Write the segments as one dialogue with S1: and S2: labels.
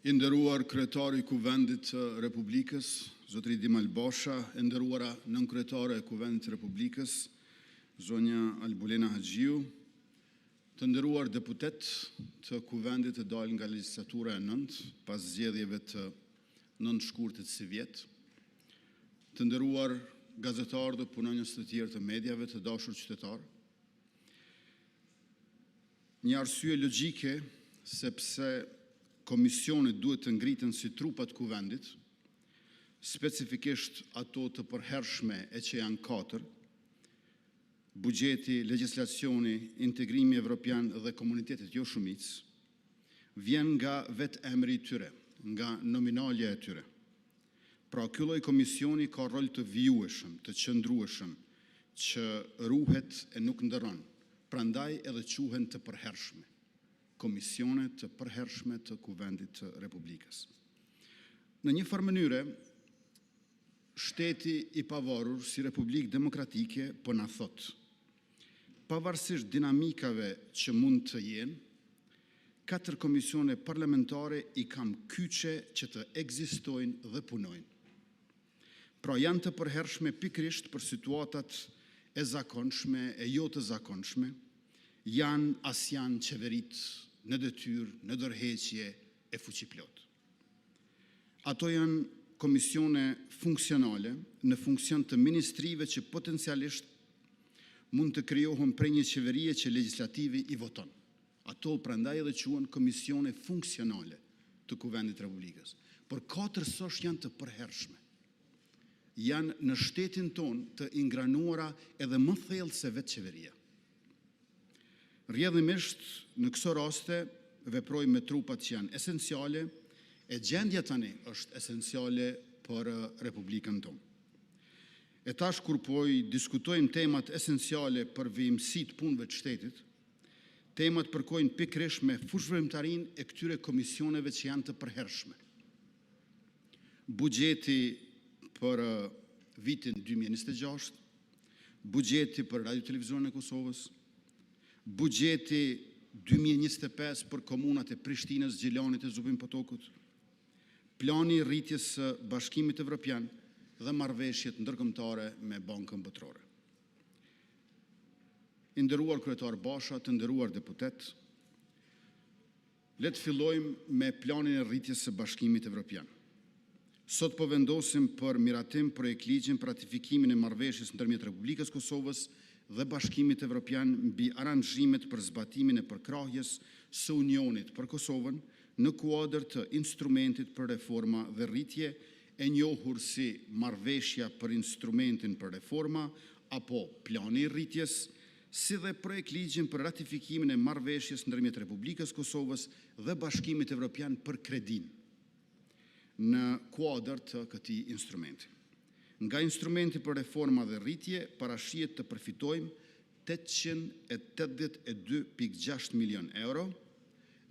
S1: I nderuar kryetari i Kuvendit të Republikës, zotëri Dimal Basha, e nderuara nënkryetare e Kuvendit të Republikës, zonja Albulena Haxhiu, të nderuar deputet të Kuvendit të dalë nga legjislatura e 9, pas zgjedhjeve të 9 shkurtit si vjet, të nderuar gazetarë dhe punonjës të tjerë të mediave, të dashur qytetarë. Një arsye logjike sepse komisionet duhet të ngriten si trupat Kuvendit, specifikisht ato të përhershme e që janë 4, bugjeti, legjislacioni, integrimi evropian dhe komunitetet jo shumicë, vjen nga vetë emri i tyre, nga nominalja e tyre. Pra, ky lloj komisioni ka rol të vijueshëm, të qëndrueshëm, që ruhet e nuk ndërron, prandaj edhe quhen të përhershme. Komisione të përhershme të Kuvendit të Republikës. Në një farë mënyre, shteti i pavarur si Republikë Demokratike po na thot, pavarësisht dinamikave që mund të jenë, 4 komisione parlamentare i kam kyçe që të ekzistojnë dhe punojnë. Pra janë të përhershme pikërisht për situatat e zakonshme, e jo të zakonshme, janë qeverit në detyrë, në dorëheqje e fuqiplot. Ato janë komisione funksionale në funksion të ministrive që potencialisht mund të krijohen prej një qeverie që legislativi i voton. Ato prandaj edhe quhen komisione funksionale të Kuvendit të Republikës. Por 4 sosh janë të përhershme. Janë në shtetin ton të ingranuara edhe më thellë se vetë qeveria. Rrjedhimisht, në këso raste, veprojmë me trupat që janë esenciale, e gjendja tani është esenciale për Republikën tonë. E tash kur po i diskutojmë temat esenciale për vijimësitë punëve të shtetit, temat përkojnë pikërisht me fushvërimtarinë e këtyre komisioneve që janë të përhershme. Bugjeti për vitin 2026, bugjeti për Radio Televizionin e Kosovës, bugjeti 2025 për komunat e Prishtinës, Gjilanit e Zubin Potokut, plani i rritjes së Bashkimit Evropian dhe marrëveshjet ndërkombëtare me Bankën Botërore. I nderuar kryetar Basha, të nderuar deputet, le të fillojmë me planin e rritjes së Bashkimit Evropian. Sot po vendosim për miratim projektligjin për ratifikimin e marrëveshjes ndërmjet Republikës Kosovës dhe Bashkimit Evropian mbi aranzhimet për zbatimin e përkrahjes së Unionit për Kosovën në kuadër të instrumentit për reforma dhe rritje, e njohur si marrëveshja për instrumentin për reforma apo plani i rritjes, si dhe projektligjin për ratifikimin e marrëveshjes ndërmjet Republikës Kosovës dhe Bashkimit Evropian për kredin në kuadër të këtij instrumenti. Nga instrumenti për reforma dhe rritje, parashihet të përfitojmë 882.6 milion euro,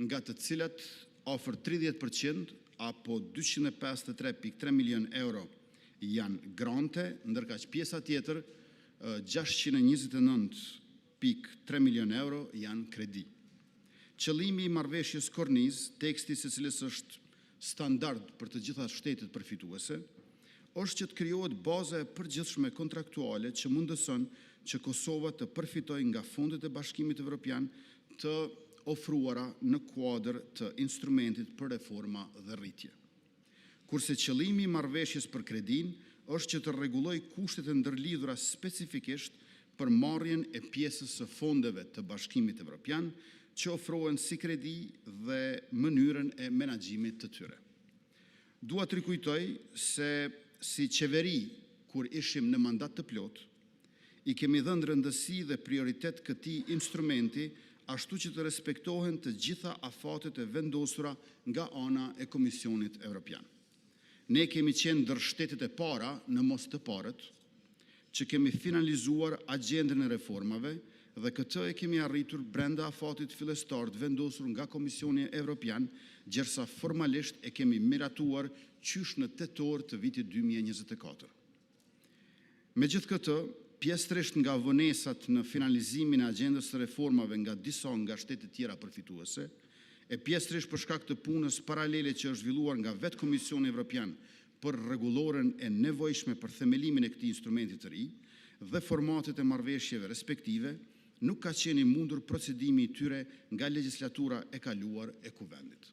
S1: nga të cilat afër 30% apo 253.3 milion euro janë grante, ndërka që pjesa tjetër 629.3 milion euro janë kredi. Qëllimi i marrëveshjes korniz, teksti së cilës është standard për të gjitha shtetet përfituese, është që të krijohet baza e përgjithshme kontraktuale që mundëson që Kosova të përfitojë nga fondet e Bashkimit Evropian të ofruara në kuadër të instrumentit për reforma dhe rritje. Kurse qëllimi i marrëveshjes për kredin është që të rregullojë kushtet e ndërlidhura specifikisht për marrjen e pjesës së fondeve të Bashkimit Evropian që ofrohen si kredi dhe mënyrën e menaxhimit të tyre. Dua të rikujtoj se si qeveri, kur ishim në mandat të plot, i kemi dhënë rëndësi dhe prioritet këtij instrumenti, ashtu që të respektohen të gjitha afatet e vendosura nga ana e Komisionit Evropian. Ne kemi qenë ndër shtetet e para, në mos të parët, që kemi finalizuar agjendën e reformave dhe këtë e kemi arritur brenda afatit fillestar të vendosur nga Komisioni Evropian, gjersa formalisht e kemi miratuar qysh në tetor të vitit 2024. Megjithatë, pjesërisht nga vonesat në finalizimin e agjendës së reformave nga disa nga shtetet tjera përfituese, e pjesërisht për shkak të punës paralele që është zhvilluar nga vetë Komisioni Evropian për rregulloren e nevojshme për themelimin e këtij instrumenti të ri dhe formatet e marrëveshjeve respektive, nuk ka qenë i mundur procedimi i tyre nga legjislatura e kaluar e Kuvendit.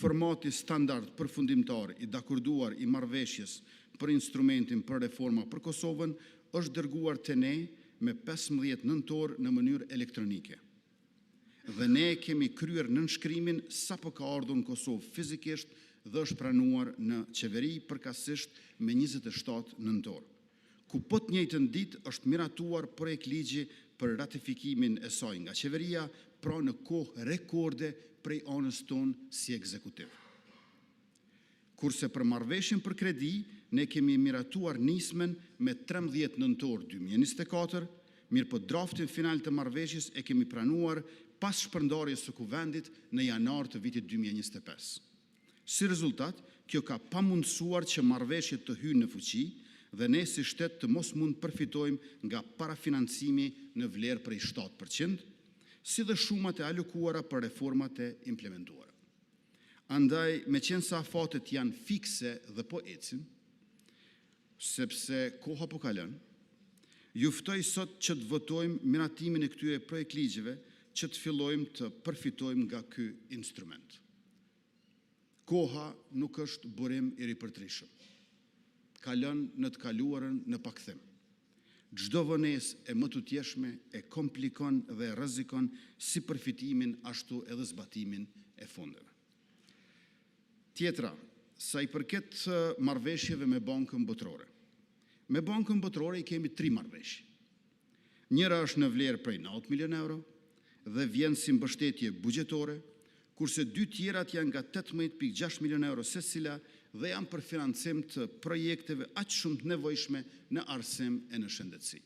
S1: Formati standard përfundimtar i dakorduar i marrëveshjes për instrumentin për reforma për Kosovën është dërguar te ne me 15 nëntor në mënyrë elektronike. Dhe ne kemi kryer nënshkrimin sapo ka ardhur në Kosovë fizikisht dhe është pranuar në qeveri përkatësisht me 27 nëntor, ku po të njëjtën ditë është miratuar projekt ligji për ratifikimin e saj nga qeveria, pra në kohë rekorde prej anës tonë si ekzekutiv. Kurse për marrëveshjen për kredi, ne kemi miratuar nismen me 13 nëntor 2024, mirë po draftin final të marrëveshjes e kemi pranuar pas shpërndarjes së Kuvendit në janar të vitit 2025. Si rezultat, kjo ka pamundësuar që marrëveshjet të hyjnë në fuqi dhe ne si shtet të mos mund përfitojmë nga parafinancimi në vlerë prej 7%, si dhe shumat e alokuara për reformat e implementuara. Andaj, me qenë sa afatet janë fikse dhe po ecin, sepse koha po kalon, ju ftoj sot që të votojmë miratimin e këtyre projekt ligjeve që të fillojmë të përfitojmë nga ky instrument. Koha nuk është burim i ripërtrishëm. Kalon në të kaluarën në pakthim. Çdo vonesë e më tutjeshme e komplikon dhe rrezikon si përfitimin ashtu edhe zbatimin e fondeve. Tjetra, sa i përket marrëveshjeve me Bankën Botërore. Me Bankën Botërore i kemi 3 marrëveshje. Njëra është në vlerë prej 9 milion euro dhe vjen si mbështetje buxhetore, kurse 2 tjerat janë nga 18,6 milion euro secila dhe janë për financim të projekteve aq shumë të nevojshme në arsim e në shëndetësi.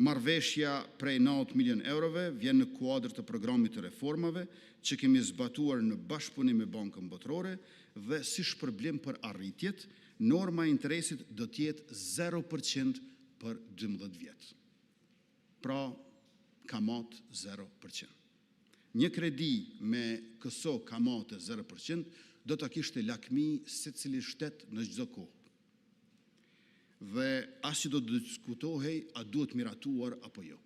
S1: Marrëveshja prej 9 milion eurove vjen në kuadër të programit të reformave që kemi zbatuar në bashkëpunim me Bankën Botërore dhe si shpërblim për arritjet, norma e interesit do të jetë 0% për 12 vjet. Pra, kamat 0%. Një kredi me këso kamate 0% do të kishte lakmi secili shtet në çdo kohë. Dhe as që do të diskutohej a duhet miratuar apo jo.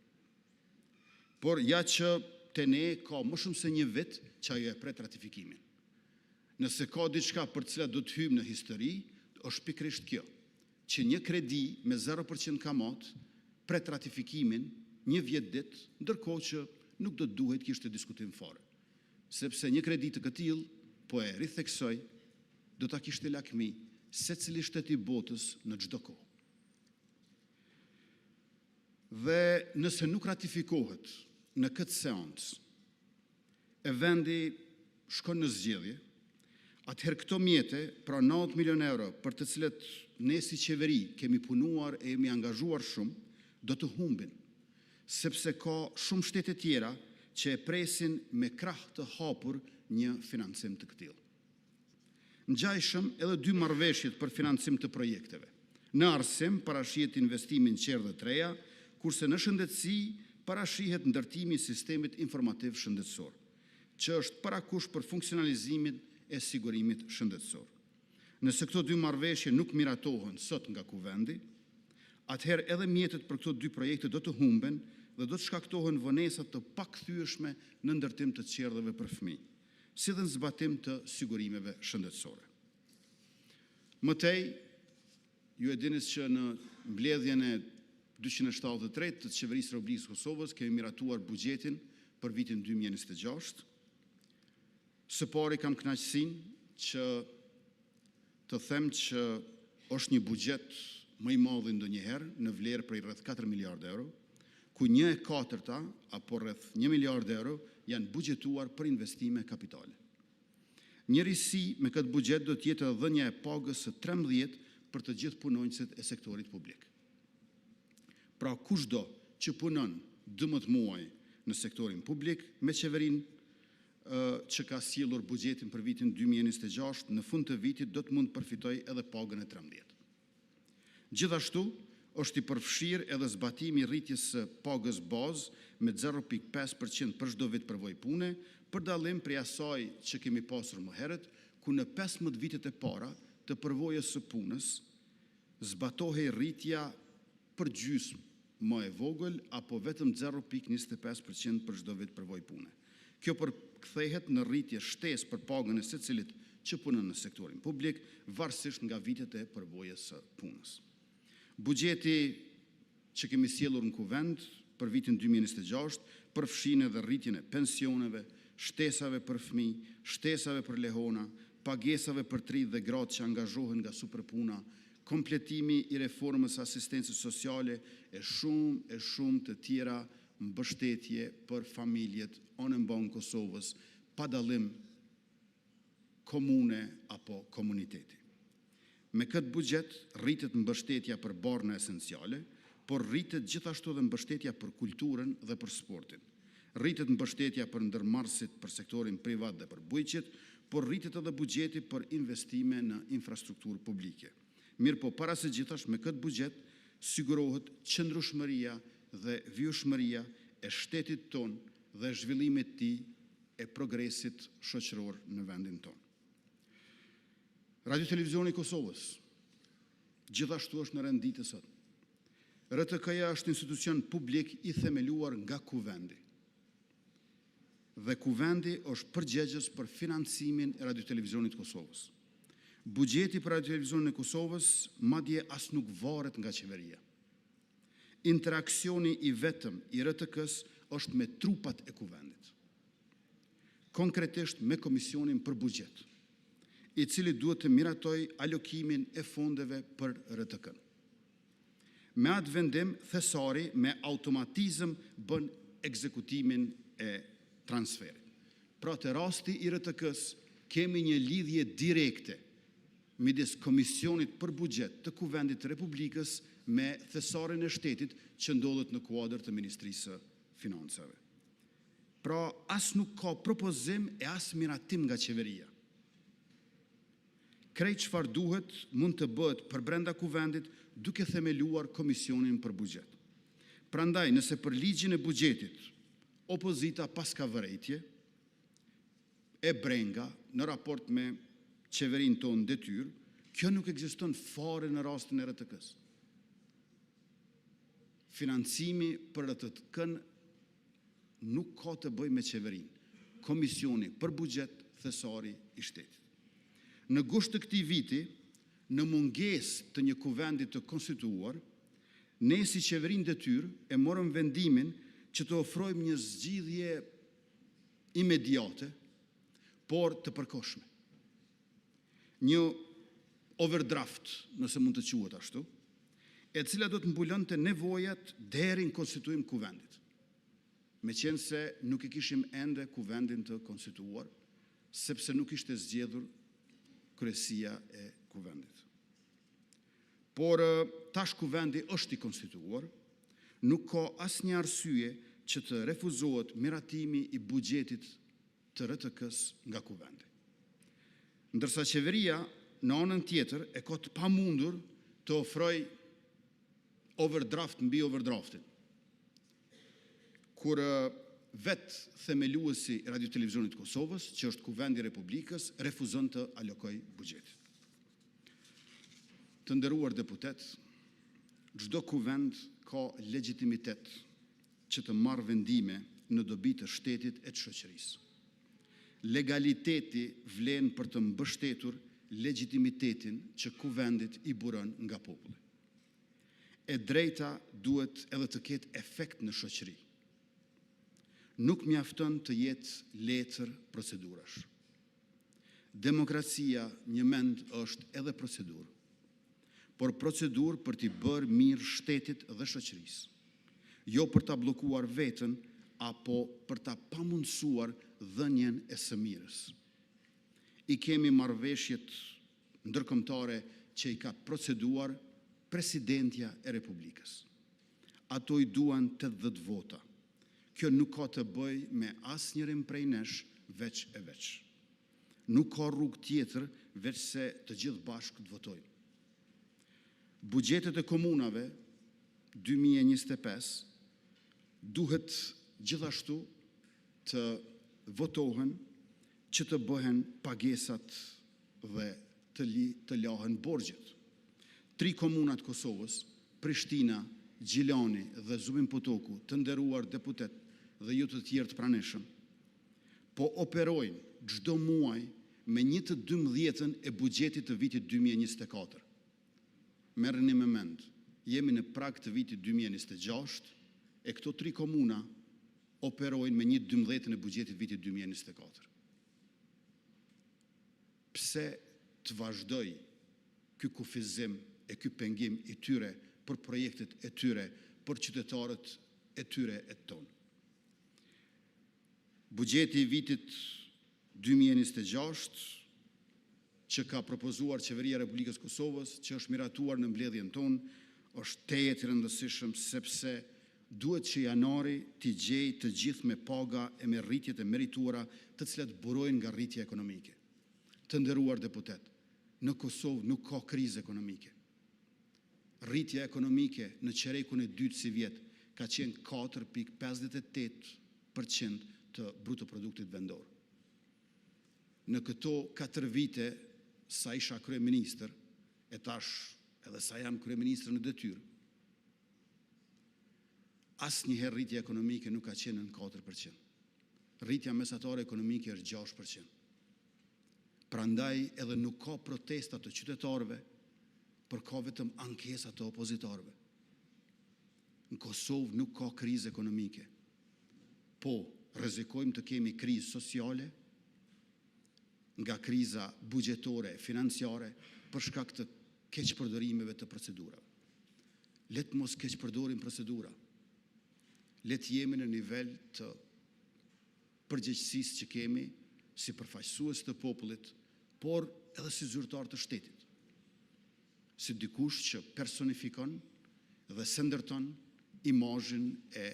S1: Por ja që te ne ka më shumë se një vit që ajo e pret ratifikimin. Nëse ka diçka për të cilat do të hyjmë në histori, është pikërisht kjo, që një kredi me 0% kamat pret ratifikimin një vjet ditë, ndërkohë që nuk do të duhet kishte diskutim fare. Sepse një kredi të këtill, po e ritheksoj, do ta kishte lakmi secili shtet i botës në çdo kohë. Dhe nëse nuk ratifikohet në këtë seancë, e vendi shkon në zgjedhje, atëherë këto mjete, pra 9 milion euro, për të cilet ne si qeveri kemi punuar e jemi angazhuar shumë, do të humbin, sepse ka shumë shtete tjera që e presin me krah të hapur një financim të këtillë. Ngjajshëm edhe 2 marrëveshjet për financim të projekteve. Në arsim parashihet investimin qerë dhe treja, kurse në shëndetësi parashihet ndërtimi i sistemit informativ shëndetësor, që është parakush për funksionalizimin e sigurimit shëndetësor. Nëse këto 2 marrëveshje nuk miratohen sot nga Kuvendi, atëherë edhe mjetet për këto 2 projekte do të humben dhe do të shkaktohen vonesa të pakthyeshme në ndërtim të qerdheve për fëmijë, si dhe në zbatim të sigurimeve shëndetësore. Mëtej, ju e dini që në mbledhjen e 273 të Qeverisë Republikës së Kosovës kemi miratuar buxhetin për vitin 2026. Së pari kam kënaqësinë që të them që është një buxhet më i madh ndonjëherë në vlerë prej rreth 4 miliardë euro, ku 1/4 apo rreth 1 miliard euro janë buxhetuar për investime kapitale. Njërisi me këtë buxhet do të jetë dhënia e pagës së 13 për të gjithë punonjësit e sektorit publik. Pra kushdo që punon 12 muaj në sektorin publik me qeverinë që ka sjellur buxhetin për vitin 2026, në fund të vitit do të mund përfitoj edhe pagën e 13. Gjithashtu, është i përfshirë edhe zbatimi rritjes së pagës bazë me 0.5% për çdo vit përvojë pune, për dallim prej asaj që kemi pasur më herët, ku në 15 vitet e para të përvojës së punës zbatohej rritja për gjysmë më e vogël apo vetëm 0.25% për çdo vit përvojë pune. Kjo përkthehet në rritje shtesë për pagën e secilit që punon në sektorin publik, varësisht nga vitet e përvojës së punës. Buxheti që kemi sjellur në kuvend për vitin 2026 përfshin edhe rritjen e pensioneve, shtesave për fëmijë, shtesave për lehona, pagesave për tridh dhe gratë që angazhohen nga superpuna, kompletimi i reformës asistencës sociale e shumë të tjera mbështetje për familjet anëmban Kosovës, pa dallim komune apo komuniteti. Me këtë buxhet rritet mbështetja për barna esenciale, por rritet gjithashtu dhe mbështetja për kulturën dhe për sportin. Rritet mbështetja për ndërmarrësit për sektorin privat dhe për bujqet, por rritet edhe buxheti për investime në infrastrukturë publike. Mirë po, para se gjithashtu me këtë buxhet sigurohet qëndrueshmëria dhe vjushmëria e shtetit ton dhe zhvillimit të tij e progresit shoqëror në vendin ton. Radio Televizioni i Kosovës gjithashtu është në renditë sot. RTK-ja është institucion publik i themeluar nga kuvendi. Dhe kuvendi është përgjegjës për financimin e Radio Televizionit të Kosovës. Buxheti për Radio Televizionin e Kosovës madje as nuk varet nga qeveria. Interaksioni i vetëm i RTK-s është me trupat e kuvendit. Konkretisht me Komisionin për Buxhet, i cili duhet të miratoj alokimin e fondeve për RTK-n. Me atë vendim, thesari me automatizëm bën ekzekutimin e transferit. Pra të rasti i RTK-s kemi një lidhje direkte midis Komisionit për Buxhet të Kuvendit të Republikës me thesarin e shtetit që ndodhet në kuadër të Ministrisë së Financave. Pra as nuk ka propozim e as miratim nga qeveria. Krejt çfarë duhet mund të bëhet për brenda kuvendit duke themeluar Komisionin për Buxhet. Prandaj, nëse për ligjin e buxhetit opozita pas ka vërejtje e brenga në raport me qeverin tonë detyrë, kjo nuk ekziston fare në rastin e RTK-s. Financimi për RTK-n nuk ka të bëj me qeverin. Komisioni për Buxhet, thesari i shtetit. Në gusht të këtij viti, në mungesë të një kuvendi të konstituuar, ne si qeverin detyrë e morëm vendimin që të ofrojmë një zgjidhje imediate, por të përkohshme. Një overdraft, nëse mund të quhet ashtu, e cila do të mbulonte nevojat deri në konstituim kuvendit. Meqense nuk e kishim ende kuvendin të konstituuar, sepse nuk ishte zgjedhur kryesia e kuvendit. Por tash kuvendi është i konstituuar, nuk ka asnjë arsye që të refuzohet miratimi i buxhetit të RTK-s nga kuvendi. Ndërsa qeveria në anën tjetër e ka të pamundur të ofroj overdraft mbi overdraftin. Kur vetë themeluesi Radio Televizionit Kosovës, që është kuvendi i Republikës, refuzon të alokoj buxhetin. Të nderuar deputet, çdo kuvend ka legjitimitet që të marrë vendime në dobi të shtetit e të shoqërisë. Legaliteti vlen për të mbështetur legjitimitetin që kuvendit i buron nga populli. E drejta duhet edhe të ketë efekt në shoqëri. Nuk mjafton të jetë letër procedurash. Demokracia një mend është edhe procedurë, por procedurë për t'i bërë mirë shtetit dhe shoqërisë, jo për t'a blokuar veten apo për t'a pamundsuar dhënien e së mirës. I kemi marrëveshjet ndërkombëtare që i ka proceduar Presidentja e Republikës. Ato i duan 80 vota. Kjo nuk ka të bëj me asnjërin prej nesh veç e veç. Nuk ka rrugë tjetër veç se të gjithë bashkë të votojmë. Buxhetet e komunave 2025 duhet gjithashtu të votohen që të bëhen pagesat dhe të lahen borxhet. 3 komunat Kosovës, Prishtina, Gjilani dhe Zubin Potoku, të nderuar deputet dhe ju të tjerë të pranishëm, po operojnë çdo muaj me 1/12 e buxhetit të vitit 2024. Merrni me mend, jemi në prag të vitit 2026 e këto 3 komuna operojnë me 1/12 e buxhetit vitit 2024. Pse të vazhdoj ky kufizim e ky pengim i tyre për projektet e tyre, për qytetarët e tyre e tonë? Buxheti i vitit 2026 që ka propozuar Qeveria e Republikës Kosovës, që është miratuar në mbledhjen tonë, është tejet i rëndësishëm sepse duhet që janari t'i gjejë të gjithë me paga e me rritjet e merituara të cilat burojnë nga rritja ekonomike. Të nderuar deputet, në Kosovë nuk ka krizë ekonomike. Rritja ekonomike në qerekun e dytë si vjet ka qenë 4,58% të bruto produktit vendor. Në këto 4 vite sa isha kryeministër, e tash edhe sa jam kryeministër në detyrë, asnjëherë rritja ekonomike nuk ka qenë në 4%. Rritja mesatare ekonomike është 6%. Prandaj edhe nuk ka protesta të qytetarëve, por ka vetëm ankesa të opozitorëve. Në Kosovë nuk ka krizë ekonomike, po rrezikojmë të kemi krizë sociale, nga kriza buxhetore, financiare, për shkak të keqpërdorimeve të procedurave. Le të mos keqpërdorim procedura. Le të jemi në nivel të përgjegjësisë që kemi si përfaqësues të popullit, por edhe si zyrtar të shtetit. Si dikush që personifikon dhe se ndërton imazhin e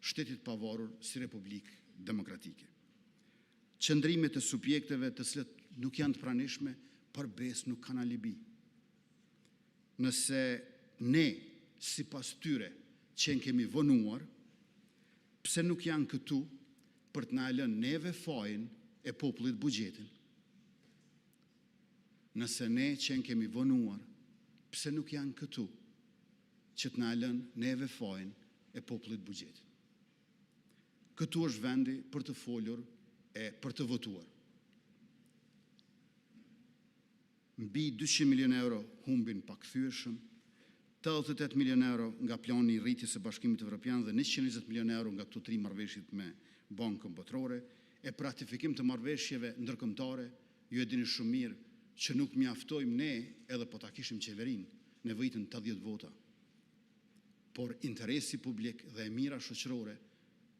S1: shtetit pavarur si Republikë Demokratike. Qëndrimet e subjekteve të cilët nuk janë të pranishme, përbes nuk kanë alibi. Nëse ne, sipas tyre, që kemi vonuar, pse nuk janë këtu për të na lënë neve fajin e popullit buxhetin? Nëse ne që kemi vonuar, pse nuk janë këtu që të na lënë neve fajin e popullit buxhetin? Këtu është vendi për të folur e për të votuar. Mbi 200 milion euro humbin pakëthyeshëm, 88 milion euro nga plani i rritjes së Bashkimit Evropian dhe 120 milion euro nga këto 3 marrëveshjet me Bankën Botërore, e për ratifikim të marrëveshjeve ndërkombëtare, ju e dini shumë mirë që nuk mjaftojmë ne, edhe po ta kishim qeverinë, nevojitën 80 vota. Por interesi publik dhe e mira shoqërore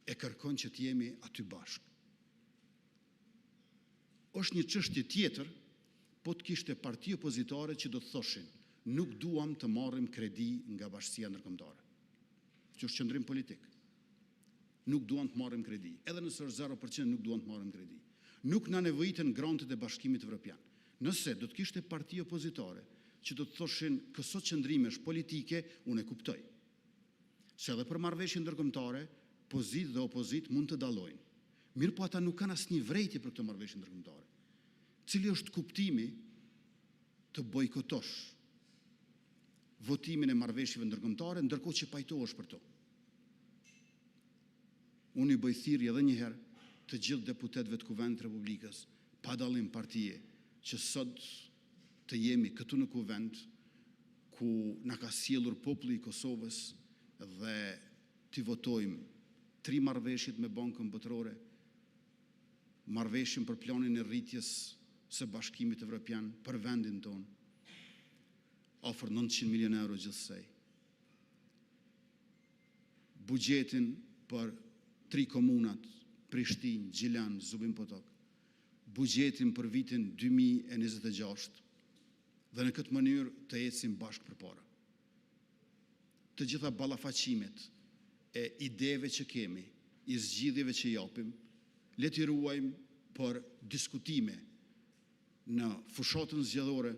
S1: e kërkon që të jemi aty bashkë. Është një çështje tjetër, po të kishte parti opozitare që do të thoshin, nuk duam të marrim kredi nga Bashkia Ndërkombëtare. Që është qëndrim politik. Nuk duam të marrim kredi. Edhe nëse është 0%, nuk duam të marrim kredi. Nuk na nevojiten grantet e Bashkimit Evropian. Nëse do të kishte parti opozitare që do të thoshin këso qëndrimesh politike, unë e kuptoj. Se edhe për marrëveshje ndërkombëtare, pozit dhe opozit mund të dallojnë. Mirë po ata nuk kanë asnjë vërejtje për këtë marrëveshje ndërkombëtare. Cili është kuptimi të bojkotosh votimin e marrëveshjeve ndërkombëtare, ndërkohë që pajtohesh për to? Unë i bëj thirrje edhe një herë të gjithë deputetëve të Kuvendit të Republikës, pa dallim partie, që sot të jemi këtu në Kuvend, ku na ka sjellur populli i Kosovës dhe të votojmë 3 marrëveshjet me Bankën Botërore, marrëveshjen për planin e rritjes së Bashkimit Evropian për vendin tonë, afër 900 milion euro gjithsej. Buxhetin për 3 komunat, Prishtinë, Gjilan, Zubin Potok, buxhetin për vitin 2026, dhe në këtë mënyrë të ecim bashkë përpara. Të gjitha ballafaqimet e ideve që kemi, i zgjidhjeve që japim, le t'i ruajmë për diskutime në fushatën zgjedhore,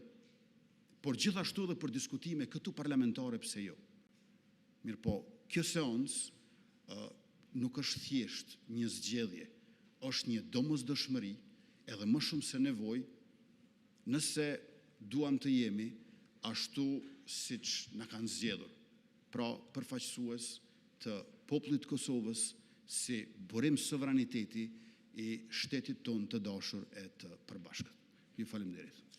S1: por gjithashtu edhe për diskutime këtu parlamentare, pse jo. Mirë po, kjo seancë nuk është thjesht një zgjedhje, është një domosdoshmëri edhe më shumë se nevojë nëse duam të jemi ashtu siç na kanë zgjedhur, pra përfaqësues të popullit të Kosovës si burim sovraniteti i shtetit tonë të dashur e të përbashkët. Ju faleminderit.